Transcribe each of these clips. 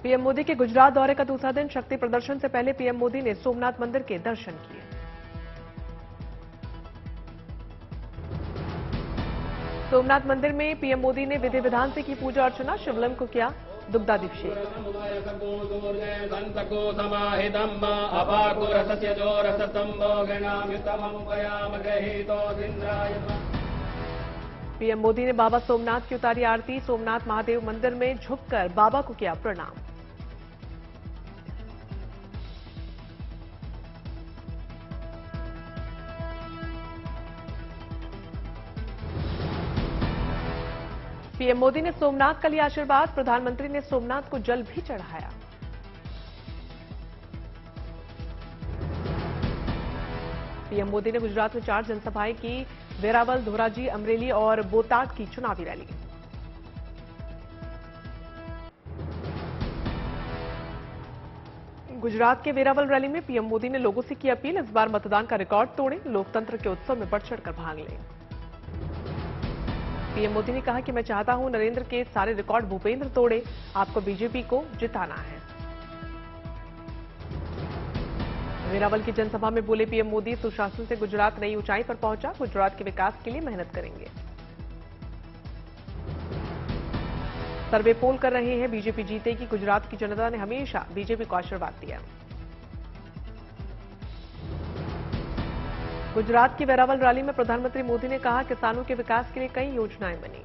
PM Modi के गुजरात दौरे का दूसरा दिन। शक्ति प्रदर्शन से पहले पीएम मोदी ने सोमनाथ मंदिर के दर्शन किए। सोमनाथ मंदिर में पीएम मोदी ने विधि विधान से की पूजा अर्चना। शिवलिंग को किया दुग्धाभिषेक। पीएम मोदी ने बाबा सोमनाथ की उतारी आरती। सोमनाथ महादेव मंदिर में झुककर बाबा को किया प्रणाम। पीएम मोदी ने सोमनाथ का लिया आशीर्वाद। प्रधानमंत्री ने सोमनाथ को जल भी चढ़ाया। पीएम मोदी ने गुजरात में 4 जनसभाएं की। वेरावल, धोराजी, अमरेली और बोटाड की चुनावी रैली। गुजरात के वेरावल रैली में पीएम मोदी ने लोगों से की अपील, इस बार मतदान का रिकॉर्ड तोड़ें, लोकतंत्र के उत्सव में बढ़ चढ़कर भाग लें। पीएम मोदी ने कहा कि मैं चाहता हूं नरेंद्र के सारे रिकॉर्ड भूपेंद्र तोड़े, आपको बीजेपी को जिताना है। वेरावल की जनसभा में बोले पीएम मोदी, सुशासन से गुजरात नई ऊंचाई पर पहुंचा, गुजरात के विकास के लिए मेहनत करेंगे। सर्वे पोल कर रहे हैं, बीजेपी जीतेगी, गुजरात की जनता ने हमेशा बीजेपी को आशीर्वाद दिया। गुजरात की वेरावल रैली में प्रधानमंत्री मोदी ने कहा, किसानों के विकास के लिए कई योजनाएं बनी।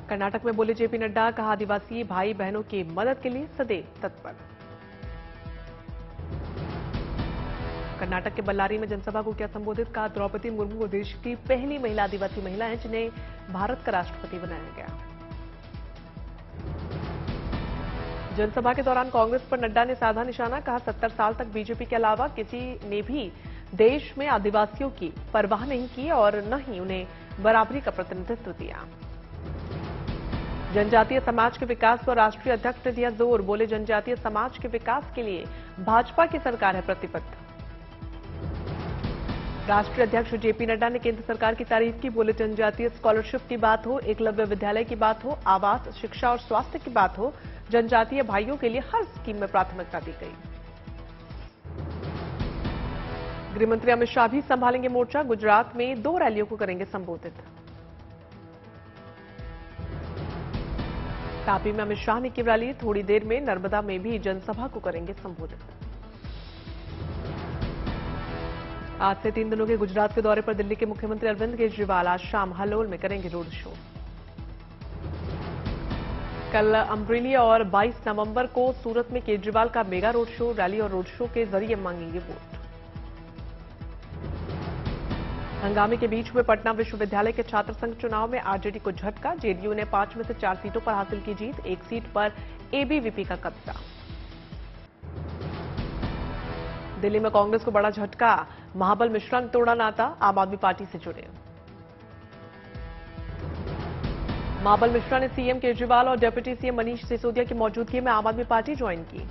कर्नाटक में बोले जेपी नड्डा, कहा आदिवासी भाई बहनों की मदद के लिए सदैव तत्पर। कर्नाटक के बल्लारी में जनसभा को किया संबोधित, कहा द्रौपदी मुर्मू वो देश की पहली महिला आदिवासी महिला हैं जिन्हें भारत का राष्ट्रपति बनाया गया। जनसभा के दौरान कांग्रेस पर नड्डा ने साधा निशाना, कहा 70 साल तक बीजेपी के अलावा किसी ने भी देश में आदिवासियों की परवाह नहीं की और न ही उन्हें बराबरी का प्रतिनिधित्व दिया। जनजातीय समाज के विकास पर राष्ट्रीय अध्यक्ष ने दिया जोर, बोले जनजातीय समाज के विकास के लिए भाजपा की सरकार है प्रतिबद्ध। राष्ट्रीय अध्यक्ष जेपी नड्डा ने केंद्र सरकार की तारीफ की, बोले जनजातीय स्कॉलरशिप की बात हो, एकलव्य विद्यालय की बात हो, आवास, शिक्षा और स्वास्थ्य की बात हो, जनजातीय भाइयों के लिए हर स्कीम में प्राथमिकता दी गई। गृहमंत्री अमित शाह भी संभालेंगे मोर्चा, गुजरात में 2 रैलियों को करेंगे संबोधित। तापी में अमित शाह ने की रैली, थोड़ी देर में नर्मदा में भी जनसभा को करेंगे संबोधित। आज से 3 दिनों के गुजरात के दौरे पर दिल्ली के मुख्यमंत्री अरविंद केजरीवाल आज शाम हलोल में करेंगे रोड शो। कल अमरेली और 22 नवंबर को सूरत में केजरीवाल का मेगा रोड शो, रैली और रोड शो के जरिए मांगेंगे वोट। हंगामे के बीच हुए पटना विश्वविद्यालय के छात्र संघ चुनाव में आरजेडी को झटका, जेडीयू ने 5 में से 4 सीटों पर हासिल की जीत, 1 सीट पर एबीवीपी का कब्जा। दिल्ली में कांग्रेस को बड़ा झटका, महाबल मिश्रा ने तोड़ा नाता, आम आदमी पार्टी से जुड़े। महाबल मिश्रा ने सीएम केजरीवाल और डिप्टी सीएम मनीष सिसोदिया की मौजूदगी में आम आदमी पार्टी ज्वाइन की।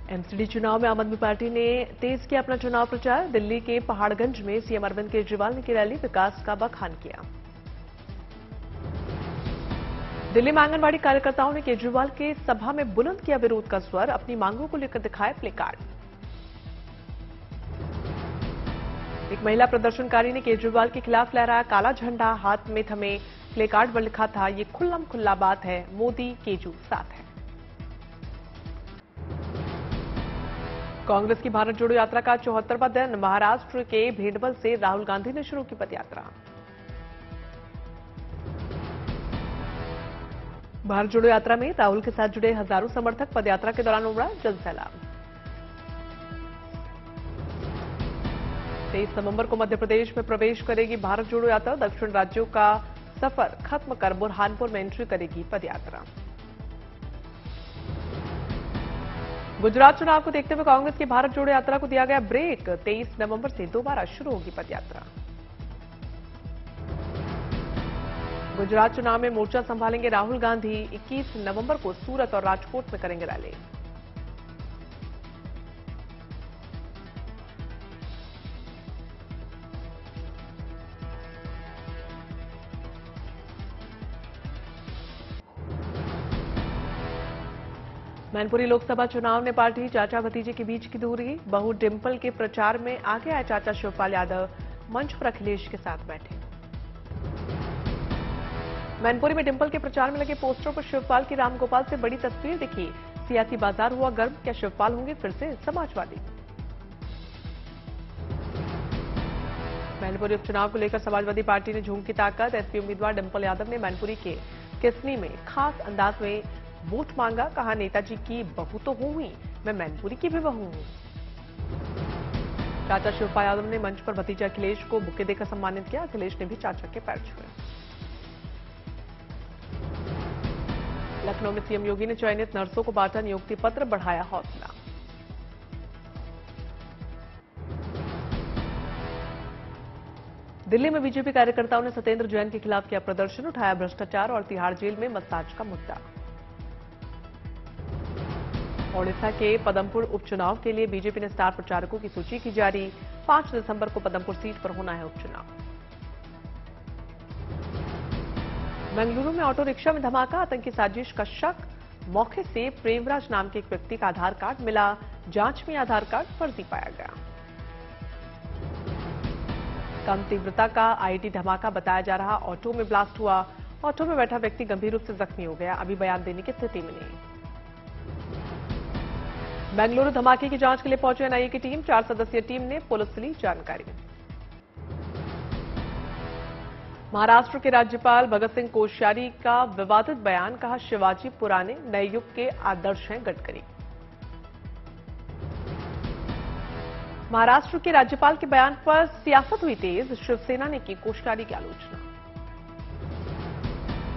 एमसीडी चुनाव में आम आदमी पार्टी ने तेज किया अपना चुनाव प्रचार, दिल्ली के पहाड़गंज में सीएम अरविंद केजरीवाल ने की रैली, विकास का बखान किया। दिल्ली में आंगनबाड़ी कार्यकर्ताओं ने केजरीवाल के सभा में बुलंद किया विरोध का स्वर, अपनी मांगों को लेकर दिखाए प्लेकार्ड। एक महिला प्रदर्शनकारी ने केजरीवाल के खिलाफ लहराया काला झंडा, हाथ में थमे प्लेकार्ड पर लिखा था, ये खुल्लम खुल्ला बात है, मोदी केजू साथ है। कांग्रेस की भारत जोड़ो यात्रा का 74वां दिन, महाराष्ट्र के भेंडवल से राहुल गांधी ने शुरू की पदयात्रा। भारत जोड़ो यात्रा में राहुल के साथ जुड़े हजारों समर्थक, पदयात्रा के दौरान उमड़ा जनसैलाब। 23 नवंबर को मध्य प्रदेश में प्रवेश करेगी भारत जोड़ो यात्रा, दक्षिण राज्यों का सफर खत्म कर बुरहानपुर में एंट्री करेगी पदयात्रा। गुजरात चुनाव को देखते हुए कांग्रेस की भारत जोड़ो यात्रा को दिया गया ब्रेक, 23 नवंबर से दोबारा शुरू होगी पदयात्रा। गुजरात चुनाव में मोर्चा संभालेंगे राहुल गांधी, 21 नवंबर को सूरत और राजकोट में करेंगे रैली। मैनपुरी लोकसभा चुनाव ने पार्टी चाचा भतीजे के बीच की दूरी। बहू डिंपल के प्रचार में आगे आए चाचा शिवपाल यादव, मंच पर अखिलेश के साथ बैठे। मैनपुरी में डिंपल के प्रचार में लगे पोस्टरों पर शिवपाल की रामगोपाल से बड़ी तस्वीर दिखी। सियासी बाजार हुआ गर्म, क्या शिवपाल होंगे फिर से समाजवादी? मैनपुरी उपचुनाव को लेकर समाजवादी पार्टी ने झूम की ताकत। एसपी उम्मीदवार डिंपल यादव ने मैनपुरी के किसनी में खास अंदाज में वोट मांगा। कहा, नेताजी की बहू तो हूं ही, मैं मैनपुरी की भी बहू हूं। चाचा शिवपाल यादव ने मंच पर भतीजा अखिलेश को बुके देकर सम्मानित किया। अखिलेश ने भी चाचा के पैर छुए। लखनऊ में सीएम योगी ने चयनित नर्सों को बांटा नियुक्ति पत्र, बढ़ाया हौसला। दिल्ली में बीजेपी कार्यकर्ताओं ने सत्येंद्र जैन के खिलाफ किया प्रदर्शन, उठाया भ्रष्टाचार और तिहाड़ जेल में मसाज का मुद्दा। ओडिशा के पदमपुर उपचुनाव के लिए बीजेपी ने स्टार प्रचारकों की सूची की जारी। 5 दिसंबर को पदमपुर सीट पर होना है उपचुनाव। बेंगलुरु में ऑटो रिक्शा में धमाका, आतंकी साजिश का शक। मौके से प्रेमराज नाम के एक व्यक्ति का आधार कार्ड मिला। जांच में आधार कार्ड फर्जी पाया गया। कम तीव्रता का आईडी धमाका बताया जा रहा ऑटो में ब्लास्ट हुआ। ऑटो में बैठा व्यक्ति गंभीर रूप से जख्मी हो गया, अभी बयान देने की स्थिति में नहीं। बेंगलुरु धमाके की जांच के लिए पहुंचे एनआईए की टीम। 4 सदस्यीय टीम ने पुलिस से ली जानकारी। महाराष्ट्र के राज्यपाल भगत सिंह कोश्यारी का विवादित बयान। कहा, शिवाजी पुराने नए युग के आदर्श हैं गडकरी। महाराष्ट्र के राज्यपाल के बयान पर सियासत हुई तेज। शिवसेना ने की कोश्यारी की आलोचना।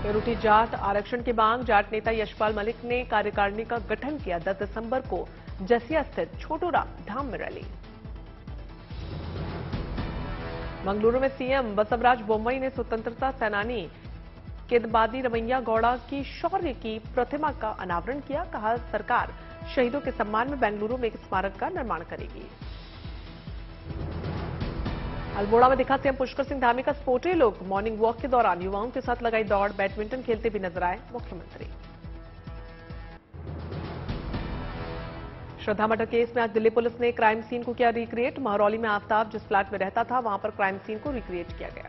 फिर उठी जाट आरक्षण की मांग। जाट नेता यशपाल मलिक ने कार्यकारिणी का गठन किया। 10 दिसंबर को जसिया स्थित छोटूराम धाम में रैली। मंगलुरु में सीएम बसवराज बोम्मई ने स्वतंत्रता सेनानी केदबादी रमैया गौड़ा की शौर्य की प्रतिमा का अनावरण किया। कहा, सरकार शहीदों के सम्मान में बेंगलुरु में एक स्मारक का निर्माण करेगी। अल्मोड़ा में दिखा सीएम पुष्कर सिंह धामी का स्पोर्टी लुक। मॉर्निंग वॉक के दौरान युवाओं के साथ लगाई दौड़। बैडमिंटन खेलते भी नजर आए मुख्यमंत्री। श्रद्धा मर्डर केस में आज दिल्ली पुलिस ने क्राइम सीन को किया रिक्रिएट। महरौली में आफ्ताब जिस फ्लैट में रहता था वहां पर क्राइम सीन को रिक्रिएट किया गया।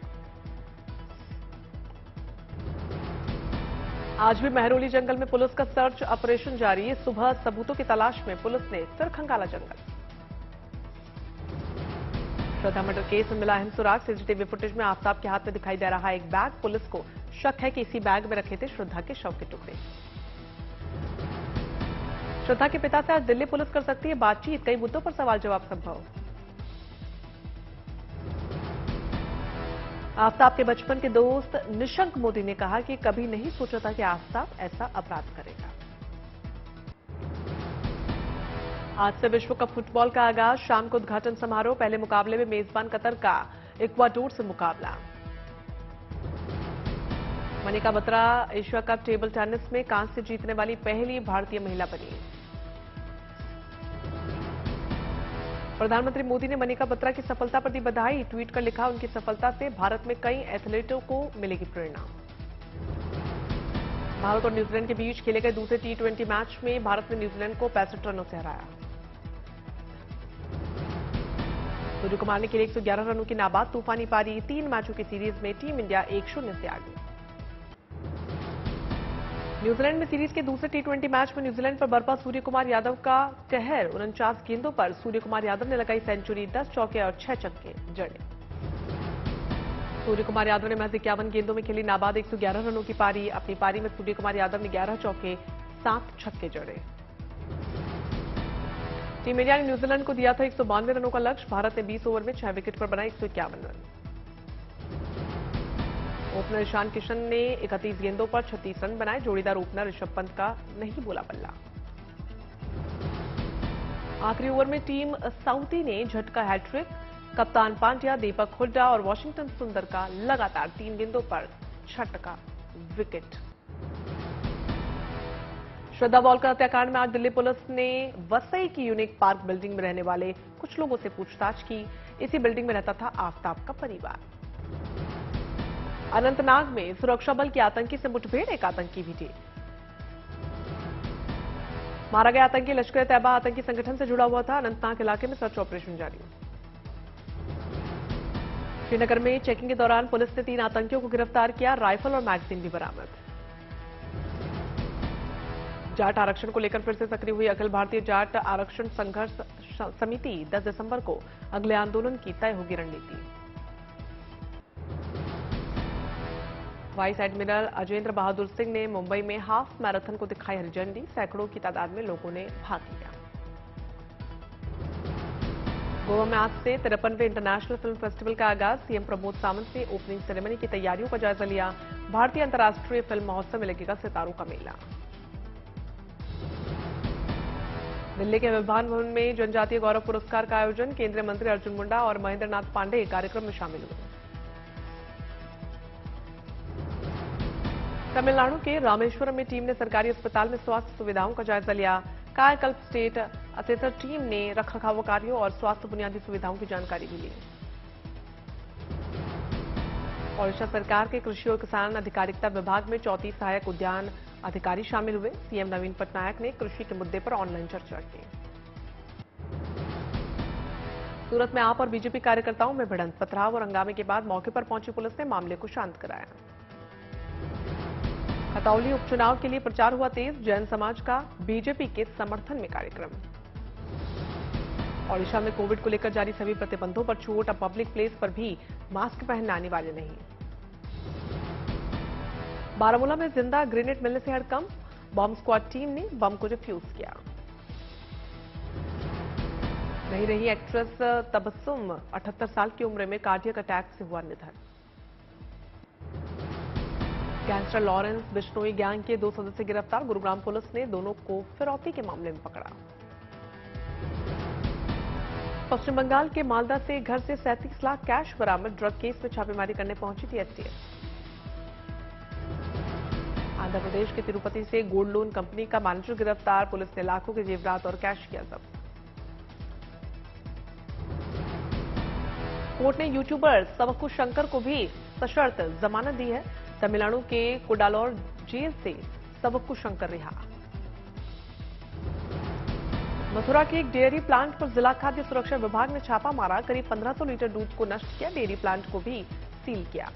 आज भी महरौली जंगल में पुलिस का सर्च ऑपरेशन जारी। सुबह सबूतों की तलाश में पुलिस ने फिर खंगाला जंगल। श्रद्धा मर्डर केस में मिला अहम सुराग। सीसीटीवी फुटेज में आफ्ताब के हाथ में दिखाई दे रहा एक बैग। पुलिस को शक है कि इसी बैग में रखे थे श्रद्धा के शव के टुकड़े। श्रद्धा के पिता से आज दिल्ली पुलिस कर सकती है बातचीत। कई मुद्दों पर सवाल जवाब संभव। आफ्ताब के बचपन के दोस्त निशंक मोदी ने कहा कि कभी नहीं सोचा था कि आफ्ताब ऐसा अपराध करेगा। आज से विश्व कप फुटबॉल का आगाज। शाम को उद्घाटन समारोह। पहले मुकाबले में मेजबान कतर का इक्वाडोर से मुकाबला। Manika Batra Asia cup table tennis में कांस्य जीतने वाली पहली भारतीय महिला बनी। प्रधानमंत्री मोदी ने मनिका बत्रा की सफलता पर दी बधाई। ट्वीट कर लिखा, उनकी सफलता से भारत में कई एथलीटों को मिलेगी प्रेरणा। भारत और न्यूजीलैंड के बीच खेले गए दूसरे T20 मैच में भारत ने न्यूजीलैंड को 65 रनों से हराया। सूर्य कुमार ने खेले 111 रनों की नाबाद तूफानी पारी। 3 मैचों की सीरीज में टीम इंडिया 1-0 से आगे। न्यूजीलैंड में सीरीज के दूसरे T20 मैच में न्यूजीलैंड पर बरपा सूर्य कुमार यादव का कहर। 49 गेंदों पर सूर्य कुमार यादव ने लगाई सेंचुरी। 10 चौके और 6 छक्के जड़े। सूर्य कुमार यादव ने महज 51 गेंदों में खेली नाबाद 111 रनों की पारी। अपनी पारी में सूर्य कुमार यादव ने 11 चौके 7 छक्के जड़े। टीम इंडिया ने न्यूजीलैंड को दिया था 192 रनों का लक्ष्य। भारत ने 20 ओवर में 6 विकेट पर बनाए 151 रन। ओपनर ईशान किशन ने 31 गेंदों पर 36 रन बनाए। जोड़ीदार ओपनर ऋषभ पंत का नहीं बोला बल्ला। आखिरी ओवर में टीम साउथी ने झटका हैट्रिक। कप्तान पांड्या, दीपक हुड्डा और वॉशिंगटन सुंदर का लगातार 3 गेंदों पर छटका विकेट। श्रद्धा वॉल्कर हत्याकांड में आज दिल्ली पुलिस ने वसई की यूनिक पार्क बिल्डिंग में रहने वाले कुछ लोगों से पूछताछ की। इसी बिल्डिंग में रहता था आफ्ताब का परिवार। अनंतनाग में सुरक्षा बल की आतंकी से मुठभेड़। एक आतंकी भी ढेर। मारा गया आतंकी लश्कर-ए-तैयबा आतंकी संगठन से जुड़ा हुआ था। अनंतनाग इलाके में सर्च ऑपरेशन जारी। श्रीनगर में चेकिंग के दौरान पुलिस ने 3 आतंकियों को गिरफ्तार किया। राइफल और मैगजीन भी बरामद। जाट आरक्षण को लेकर फिर से सक्रिय हुई अखिल भारतीय जाट आरक्षण संघर्ष समिति। 10 दिसंबर को अगले आंदोलन की तय होगी रणनीति। वाइस एडमिरल अजेंद्र बहादुर सिंह ने मुंबई में हाफ मैराथन को दिखाई हरी झंडी। सैकड़ों की तादाद में लोगों ने भाग लिया। गोवा में आज से 53वें इंटरनेशनल फिल्म फेस्टिवल का आगाज। सीएम प्रमोद सावंत ने ओपनिंग सेरेमनी की तैयारियों का जायजा लिया। भारतीय अंतर्राष्ट्रीय फिल्म महोत्सव में लगेगा सितारों का मेला। दिल्ली के विधान भवन में जनजातीय गौरव पुरस्कार का आयोजन। केंद्रीय मंत्री अर्जुन मुंडा और महेंद्र नाथ पांडेय कार्यक्रम में शामिल हुए। तमिलनाडु के रामेश्वरम में टीम ने सरकारी अस्पताल में स्वास्थ्य सुविधाओं का जायजा लिया। कायाकल्प स्टेट असेसर टीम ने रखरखाव कार्यों और स्वास्थ्य बुनियादी सुविधाओं की जानकारी भी ली। ओडिशा सरकार के कृषि और किसान अधिकारिता विभाग में 34 सहायक उद्यान अधिकारी शामिल हुए। सीएम नवीन पटनायक ने कृषि के मुद्दे पर ऑनलाइन चर्चा की। सूरत में आप और बीजेपी कार्यकर्ताओं में भिड़ंत। पथराव और हंगामे के बाद मौके पर पहुंची पुलिस ने मामले को शांत कराया। खतौली उपचुनाव के लिए प्रचार हुआ तेज। जैन समाज का बीजेपी के समर्थन में कार्यक्रम। ओडिशा में कोविड को लेकर जारी सभी प्रतिबंधों पर छूट। अब पब्लिक प्लेस पर भी मास्क पहनना अनिवार्य नहीं। बारामूला में जिंदा ग्रेनेड मिलने से हड़कंप। बॉम्ब स्क्वाड टीम ने बम को डिफ्यूज किया। नहीं रही एक्ट्रेस तबस्सुम। 78 साल की उम्र में कार्डियक अटैक से हुआ निधन। गैंगस्टर लॉरेंस बिश्नोई गैंग के 2 सदस्य गिरफ्तार। गुरुग्राम पुलिस ने दोनों को फिरौती के मामले में पकड़ा। पश्चिम बंगाल के मालदा से घर से 37 लाख कैश बरामद। ड्रग केस में छापेमारी करने पहुंची थी एसटीएफ। आंध्र प्रदेश के तिरुपति से गोल्ड लोन कंपनी का मैनेजर गिरफ्तार। पुलिस ने लाखों के जेवरात और कैश किया जब्त। कोर्ट ने यूट्यूबर सवक्कू शंकर को भी सशर्त जमानत दी है। तमिलनाडु के कुडालोर जेल से सवक्कू शंकर रिहा। मथुरा के एक डेयरी प्लांट पर जिला खाद्य सुरक्षा विभाग ने छापा मारा। करीब 1500 लीटर दूध को नष्ट किया। डेयरी प्लांट को भी सील किया।